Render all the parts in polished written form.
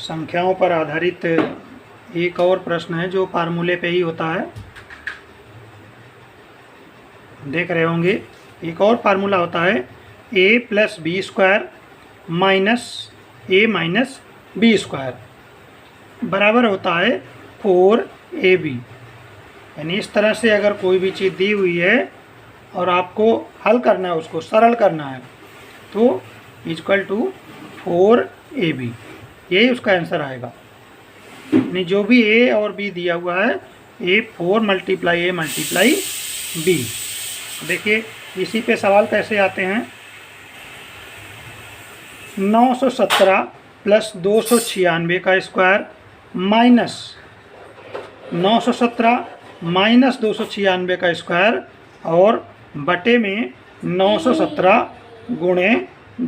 संख्याओं पर आधारित एक और प्रश्न है जो फार्मूले पे ही होता है। देख रहे होंगे, एक और फार्मूला होता है a plus B square minus A minus B square बराबर होता है 4ab। यानी इस तरह से अगर कोई भी चीज़ दी हुई है और आपको हल करना है, उसको सरल करना है, तो इक्वल टू 4ab, यही उसका आंसर आएगा। यानी जो भी a और b दिया हुआ है, a 4 multiply a multiply b। देखिए इसी पे सवाल कैसे आते हैं। 917 प्लस 296 का स्क्वायर माइनस 917 माइनस 296 का स्क्वायर और बटे में 917 गुणे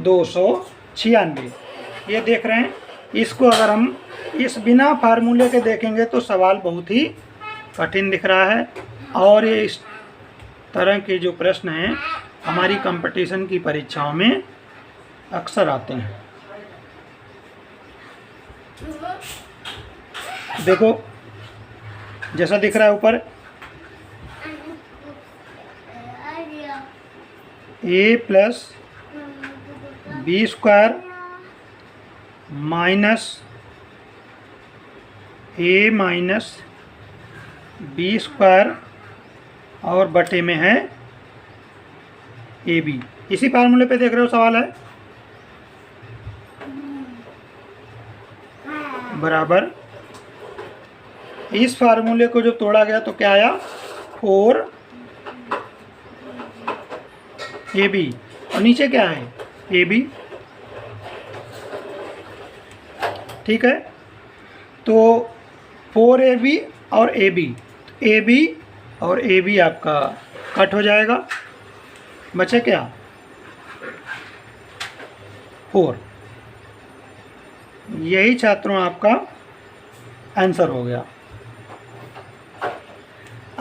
296। ये देख रहे हैं। इसको अगर हम इस बिना फार्मूले के देखेंगे तो सवाल बहुत ही कठिन दिख रहा है। और ये इस तरह के जो प्रश्न हैं हमारी कंपटीशन की परीक्षाओं में अक्सर आते हैं। देखो जैसा दिख रहा है ऊपर, a plus B square minus A minus B square और बटे में है ए बी। इसी फार्मूले पे देख रहे हो सवाल है, बराबर इस फार्मूले को जो तोड़ा गया तो क्या आया 4ab और नीचे क्या है ab। ठीक है, तो 4ab और ab और ab आपका कट हो जाएगा, बचे क्या 4। यही छात्रों आपका आंसर हो गया।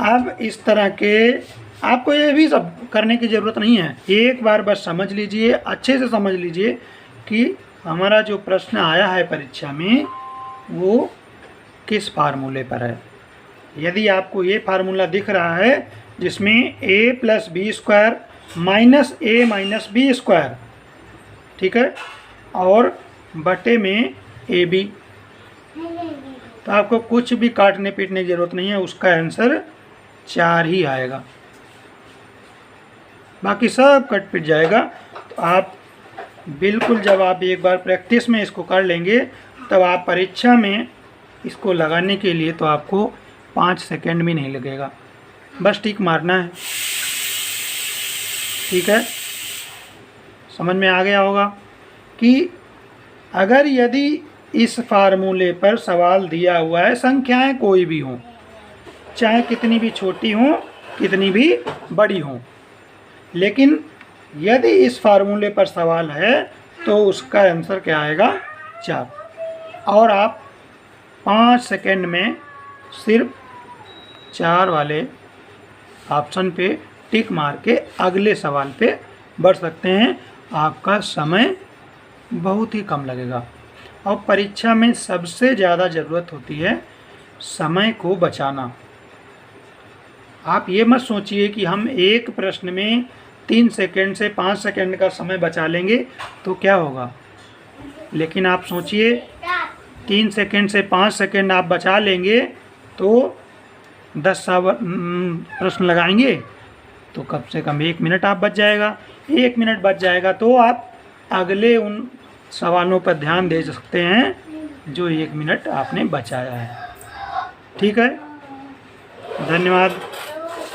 अब इस तरह के आपको ये भी सब करने की ज़रूरत नहीं है। एक बार बस समझ लीजिए, अच्छे से समझ लीजिए कि हमारा जो प्रश्न आया है परीक्षा में वो किस फार्मूले पर है। यदि आपको ये फार्मूला दिख रहा है जिसमें a plus B square minus A minus B square, ठीक है, और बटे में ए बी, तो आपको कुछ भी काटने पीटने की ज़रूरत नहीं है। उसका आंसर 4 ही आएगा, बाकी सब कट पिट जाएगा। तो आप बिल्कुल जब आप एक बार प्रैक्टिस में इसको कर लेंगे तब आप परीक्षा में इसको लगाने के लिए तो आपको 5 सेकंड भी नहीं लगेगा, बस टिक मारना है। ठीक है, समझ में आ गया होगा कि अगर यदि इस फार्मूले पर सवाल दिया हुआ है, संख्याएं कोई भी हों, चाहे कितनी भी छोटी हों कितनी भी बड़ी हों, लेकिन यदि इस फार्मूले पर सवाल है तो उसका आंसर क्या आएगा 4। और आप 5 सेकंड में सिर्फ 4 वाले ऑप्शन पे टिक मार के अगले सवाल पे बढ़ सकते हैं। आपका समय बहुत ही कम लगेगा। और परीक्षा में सबसे ज़्यादा ज़रूरत होती है समय को बचाना। आप ये मत सोचिए कि हम एक प्रश्न में 3 सेकंड से 5 सेकंड का समय बचा लेंगे तो क्या होगा, लेकिन आप सोचिए 3 सेकंड से 5 सेकंड आप बचा लेंगे तो 10 प्रश्न लगाएंगे तो कम से कम 1 मिनट आप बच जाएगा। 1 मिनट बच जाएगा तो आप अगले उन सवालों पर ध्यान दे सकते हैं जो 1 मिनट आपने बचाया है। ठीक है, धन्यवाद।